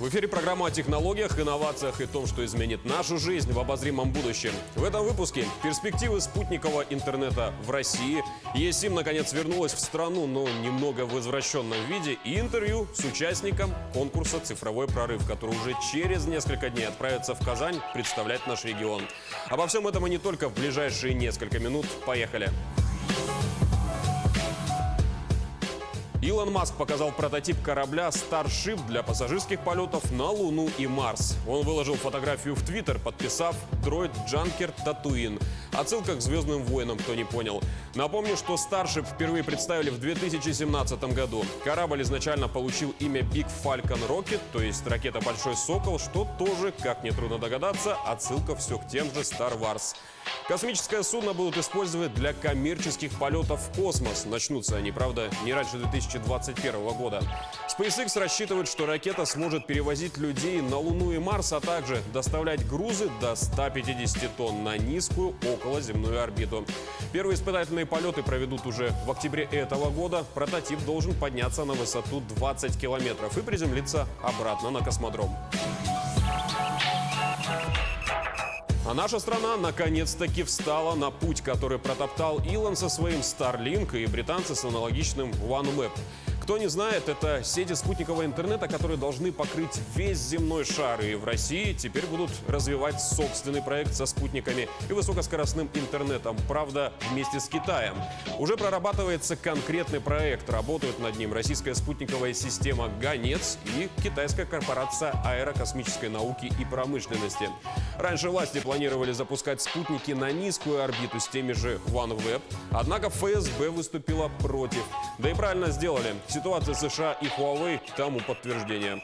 В эфире программа о технологиях, инновациях и том, что изменит нашу жизнь в обозримом будущем. В этом выпуске перспективы спутникового интернета в России. ЕСИМ наконец вернулась в страну, но немного в извращенном виде. И интервью с участником конкурса «Цифровой прорыв», который уже через несколько дней отправится в Казань представлять наш регион. Обо всем этом и не только в ближайшие несколько минут. Поехали! Илон Маск показал прототип корабля Starship для пассажирских полетов на Луну и Марс. Он выложил фотографию в Твиттер, подписав «Дроид Джанкер Татуин». Отсылка к «Звездным войнам», кто не понял. Напомню, что Starship впервые представили в 2017 году. Корабль изначально получил имя Big Falcon Rocket, то есть ракета «Большой Сокол», что тоже, как нетрудно догадаться, отсылка все к тем же Star Wars. Космическое судно будут использовать для коммерческих полетов в космос. Начнутся они, правда, не раньше 2021 года. SpaceX рассчитывает, что ракета сможет перевозить людей на Луну и Марс, а также доставлять грузы до 150 тонн на низкую околоземную орбиту. Первые испытательные полеты проведут уже в октябре этого года. Прототип должен подняться на высоту 20 километров и приземлиться обратно на космодром. А наша страна наконец-таки встала на путь, который протоптал Илон со своим Starlink и британцы с аналогичным OneWeb. Кто не знает, это сети спутникового интернета, которые должны покрыть весь земной шар. И в России теперь будут развивать собственный проект со спутниками и высокоскоростным интернетом. Правда, вместе с Китаем. Уже прорабатывается конкретный проект. Работают над ним российская спутниковая система «Гонец» и китайская корпорация аэрокосмической науки и промышленности. Раньше власти планировали запускать спутники на низкую орбиту с теми же OneWeb. Однако ФСБ выступила против. Да и правильно сделали. Ситуация США и Huawei тому подтверждение.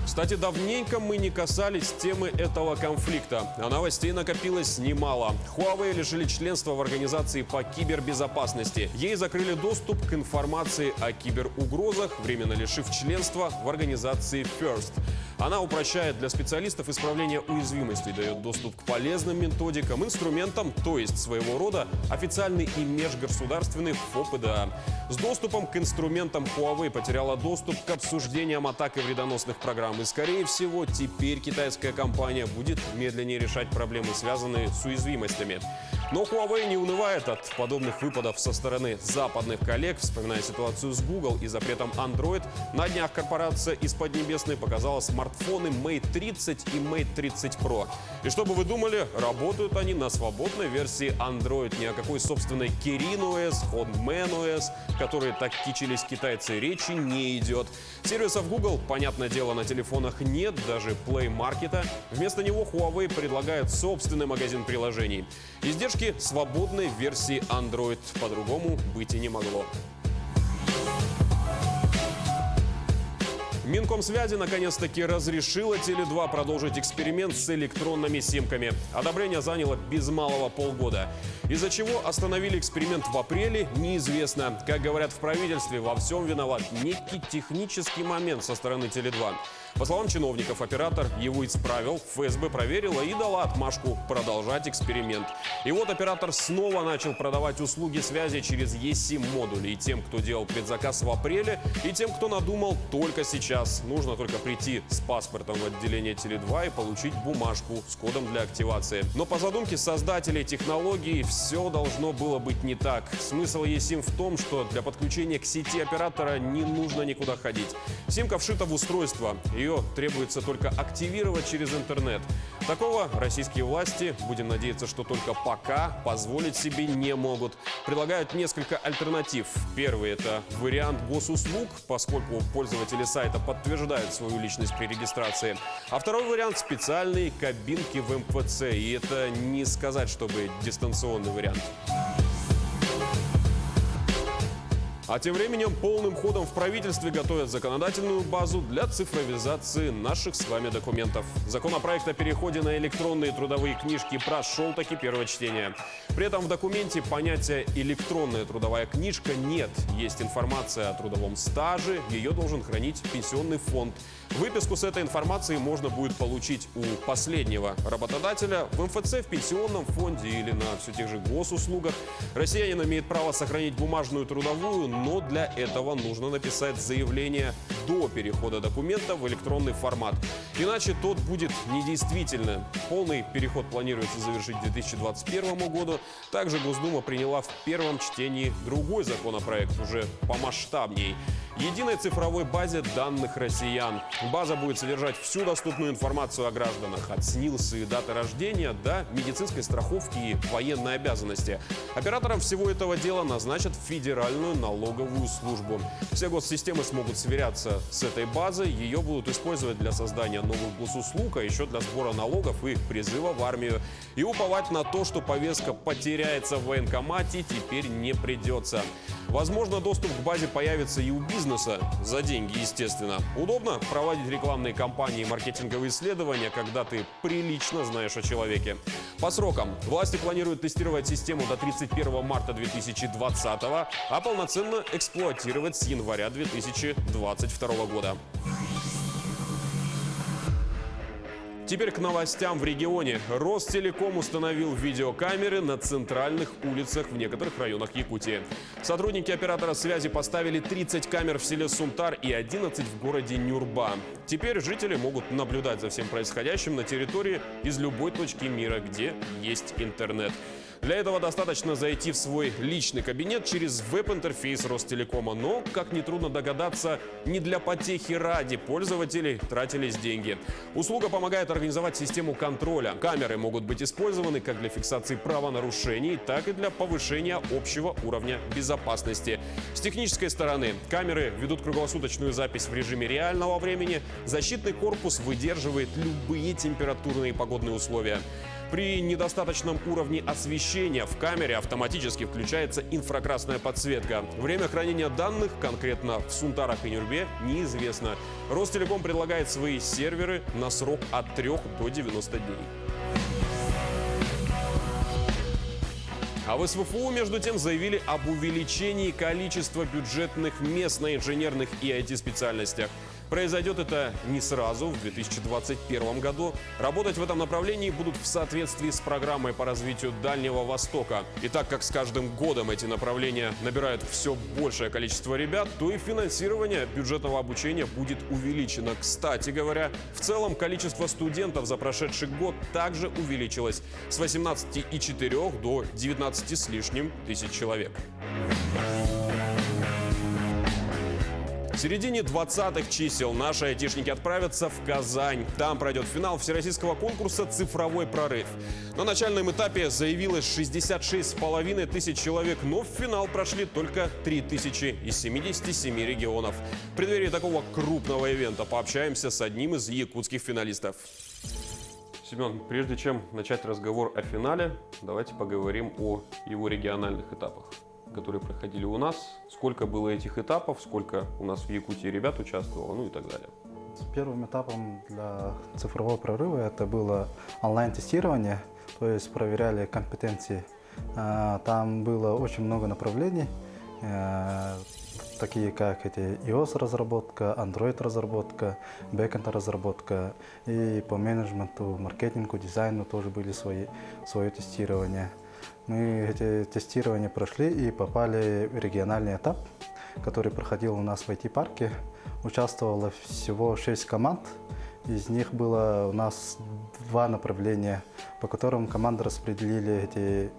Кстати, давненько мы не касались темы этого конфликта, а новостей накопилось немало. Huawei лишили членства в организации по кибербезопасности. Ей закрыли доступ к информации о киберугрозах, временно лишив членства в организации FIRST. Она упрощает для специалистов исправление уязвимостей, дает доступ к полезным методикам, инструментам, то есть своего рода официальный и межгосударственный ФОПДА. С доступом к инструментам Huawei потеряла доступ к обсуждениям атак и вредоносных программ. И, скорее всего, теперь китайская компания будет медленнее решать проблемы, связанные с уязвимостями. Но Huawei не унывает от подобных выпадов со стороны западных коллег. Вспоминая ситуацию с Google и запретом Android, на днях корпорация из Поднебесной показала смартфоны Mate 30 и Mate 30 Pro. И что бы вы думали, работают они на свободной версии Android. Ни о какой собственной Kirin OS, Hotman OS, которые так кичились китайцы, речи не идет. Сервисов Google, понятное дело, на телефонах нет, даже Play Market. Вместо него Huawei предлагает собственный магазин приложений. Издержки свободной версии Android. По-другому быть и не могло. Минкомсвязи наконец-таки разрешила Теле2 продолжить эксперимент с электронными симками. Одобрение заняло без малого полгода. Из-за чего остановили эксперимент в апреле, неизвестно. Как говорят в правительстве, во всем виноват некий технический момент со стороны Теле2. По словам чиновников, оператор его исправил, ФСБ проверила и дала отмашку продолжать эксперимент. И вот оператор снова начал продавать услуги связи через eSIM-модули. И тем, кто делал предзаказ в апреле, и тем, кто надумал только сейчас. Нужно только прийти с паспортом в отделение Теле2 и получить бумажку с кодом для активации. Но по задумке создателей технологии все должно было быть не так. Смысл eSIM в том, что для подключения к сети оператора не нужно никуда ходить. Симка вшита в устройство. Ее требуется только активировать через интернет. Такого российские власти, будем надеяться, что только пока, позволить себе не могут. Предлагают несколько альтернатив. Первый – это вариант госуслуг, поскольку пользователи сайта подтверждают свою личность при регистрации. А второй вариант – специальные кабинки в МФЦ. И это не сказать, чтобы дистанционный вариант. А тем временем полным ходом в правительстве готовят законодательную базу для цифровизации наших с вами документов. Законопроект о переходе на электронные трудовые книжки прошел таки первое чтение. При этом в документе понятия «электронная трудовая книжка» нет. Есть информация о трудовом стаже, ее должен хранить пенсионный фонд. Выписку с этой информацией можно будет получить у последнего работодателя в МФЦ, в пенсионном фонде или на все тех же госуслугах. Россиянин имеет право сохранить бумажную трудовую, но для этого нужно написать заявление до перехода документа в электронный формат. Иначе тот будет недействительным. Полный переход планируется завершить к 2021 году. Также Госдума приняла в первом чтении другой законопроект, уже помасштабней. Единой цифровой базе данных россиян. База будет содержать всю доступную информацию о гражданах, от СНИЛС и даты рождения до медицинской страховки и военной обязанности. Оператором всего этого дела назначат Федеральную налоговую службу. Все госсистемы смогут сверяться с этой базой. Ее будут использовать для создания новых госуслуг, а еще для сбора налогов и призыва в армию. И уповать на то, что повестка потеряется в военкомате, теперь не придется. Возможно, доступ к базе появится и у бизнеса. За деньги, естественно. Удобно проводить рекламные кампании и маркетинговые исследования, когда ты прилично знаешь о человеке. По срокам. Власти планируют тестировать систему до 31 марта 2020, а полноценно эксплуатировать с января 2022 года. Теперь к новостям в регионе. Ростелеком установил видеокамеры на центральных улицах в некоторых районах Якутии. Сотрудники оператора связи поставили 30 камер в селе Сунтар и 11 в городе Нюрба. Теперь жители могут наблюдать за всем происходящим на территории из любой точки мира, где есть интернет. Для этого достаточно зайти в свой личный кабинет через веб-интерфейс Ростелекома. Но, как нетрудно догадаться, не для потехи ради пользователей тратились деньги. Услуга помогает организовать систему контроля. Камеры могут быть использованы как для фиксации правонарушений, так и для повышения общего уровня безопасности. С технической стороны камеры ведут круглосуточную запись в режиме реального времени. Защитный корпус выдерживает любые температурные и погодные условия. При недостаточном уровне освещения в камере автоматически включается инфракрасная подсветка. Время хранения данных, конкретно в Сунтарах и Нюрбе, неизвестно. Ростелеком предлагает свои серверы на срок от 3 до 90 дней. А в СВФУ, между тем, заявили об увеличении количества бюджетных мест на инженерных и IT-специальностях. Произойдет это не сразу, в 2021 году. Работать в этом направлении будут в соответствии с программой по развитию Дальнего Востока. И так как с каждым годом эти направления набирают все большее количество ребят, то и финансирование бюджетного обучения будет увеличено. Кстати говоря, в целом количество студентов за прошедший год также увеличилось с 18,4 до 19 с лишним тысяч человек. В середине 20-х чисел наши айтишники отправятся в Казань. Там пройдет финал всероссийского конкурса «Цифровой прорыв». На начальном этапе заявилось 66,5 тысяч человек, но в финал прошли только 3000 из 77 регионов. В преддверии такого крупного ивента пообщаемся с одним из якутских финалистов. Семен, прежде чем начать разговор о финале, давайте поговорим о его региональных этапах, которые проходили у нас. Сколько было этих этапов, сколько у нас в Якутии ребят участвовало, ну и так далее. Первым этапом для цифрового прорыва это было онлайн-тестирование, то есть проверяли компетенции. Там было очень много направлений, такие как iOS-разработка, Android-разработка, бэкэнд-разработка. И по менеджменту, маркетингу, дизайну тоже были свое тестирование. Мы эти тестирования прошли и попали в региональный этап, который проходил у нас в IT-парке. Участвовало всего 6 команд. Из них было у нас 2 направления, по которым команды распределили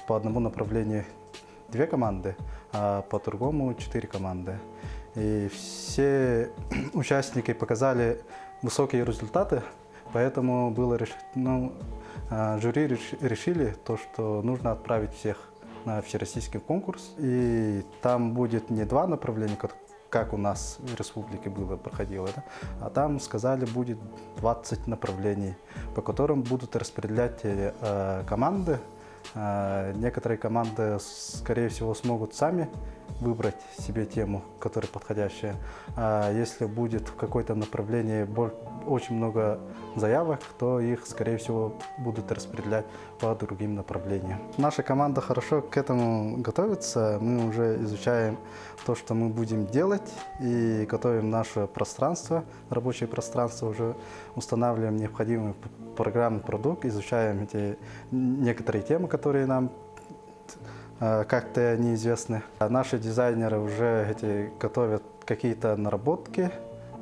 по одному направлению 2 команды, а по другому 4 команды. И все участники показали высокие результаты, поэтому было жюри решили, что нужно отправить всех на всероссийский конкурс. И там будет не 2 направления, как у нас в республике проходило, да? А там сказали, будет 20 направлений, по которым будут распределять команды. Некоторые команды, скорее всего, смогут сами выбрать себе тему, которая подходящая. А если будет в какое-то направлении очень много заявок, то их, скорее всего, будут распределять по другим направлениям. Наша команда хорошо к этому готовится. Мы уже изучаем то, что мы будем делать, и готовим наше пространство, рабочее пространство, уже устанавливаем необходимый программный продукт, изучаем некоторые темы, которые нам как-то неизвестны. А наши дизайнеры уже готовят какие-то наработки,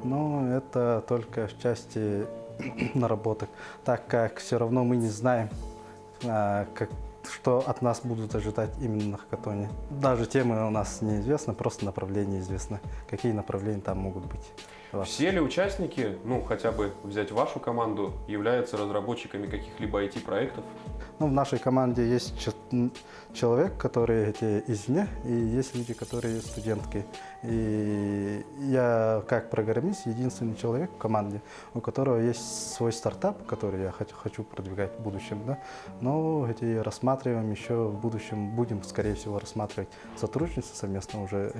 но это только в части наработок, так как все равно мы не знаем, что от нас будут ожидать именно на хакатоне. Даже темы у нас неизвестны, просто направления известны, какие направления там могут быть. Все ли участники, ну хотя бы взять вашу команду, являются разработчиками каких-либо IT-проектов? Ну, в нашей команде есть человек, который извне, и есть люди, которые студентки. И я, как программист, единственный человек в команде, у которого есть свой стартап, который я хочу продвигать в будущем. Да? Но рассматриваем еще в будущем, будем, скорее всего, рассматривать сотрудничество совместно уже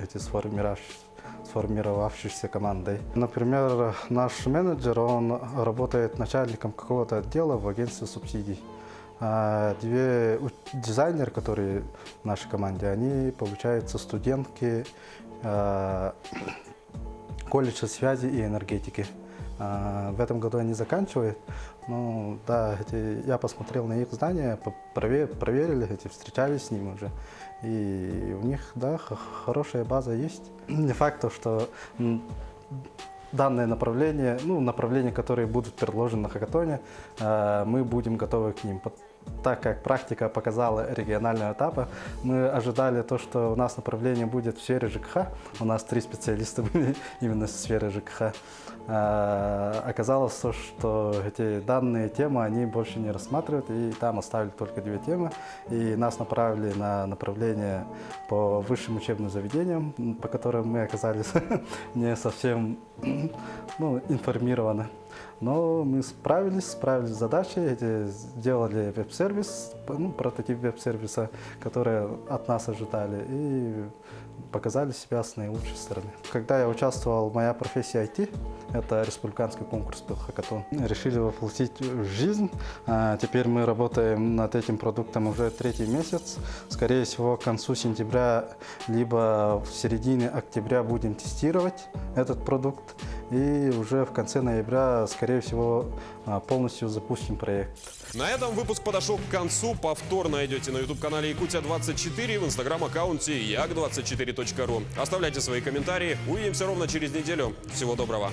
сформировавшейся командой. Например, наш менеджер, он работает начальником какого-то отдела в агентстве субсидий. А две дизайнеры, которые в нашей команде, они, получаются, студентки колледжа связи и энергетики. В этом году они заканчивают. Ну, да, я посмотрел на их здания, проверили, встречались с ними уже. И у них, да, хорошая база есть. Не факт, что данное направление, ну, направления, которые будут предложены на хакатоне, мы будем готовы к ним. Так как практика показала регионального этапа, мы ожидали то, что у нас направление будет в сфере ЖКХ. У нас 3 специалиста были именно в сфере ЖКХ. Оказалось то, что эти данные темы они больше не рассматривают, и там оставили только 2 темы. И нас направили на направление по высшим учебным заведениям, по которым мы оказались не совсем информированы. Но мы справились с задачей, сделали веб-сервис, прототип веб-сервиса, который от нас ожидали, и показали себя с наилучшей стороны. Когда я участвовал, моя профессия IT, это республиканский конкурс был хакатон. Решили воплотить в жизнь. Теперь мы работаем над этим продуктом уже 3-й месяц. Скорее всего, к концу сентября, либо в середине октября будем тестировать этот продукт. И уже в конце ноября, скорее всего, полностью запустим проект. На этом выпуск подошел к концу. Повтор найдете на YouTube-канале Якутия24 и в Instagram-аккаунте як24.ru. Оставляйте свои комментарии. Увидимся ровно через неделю. Всего доброго.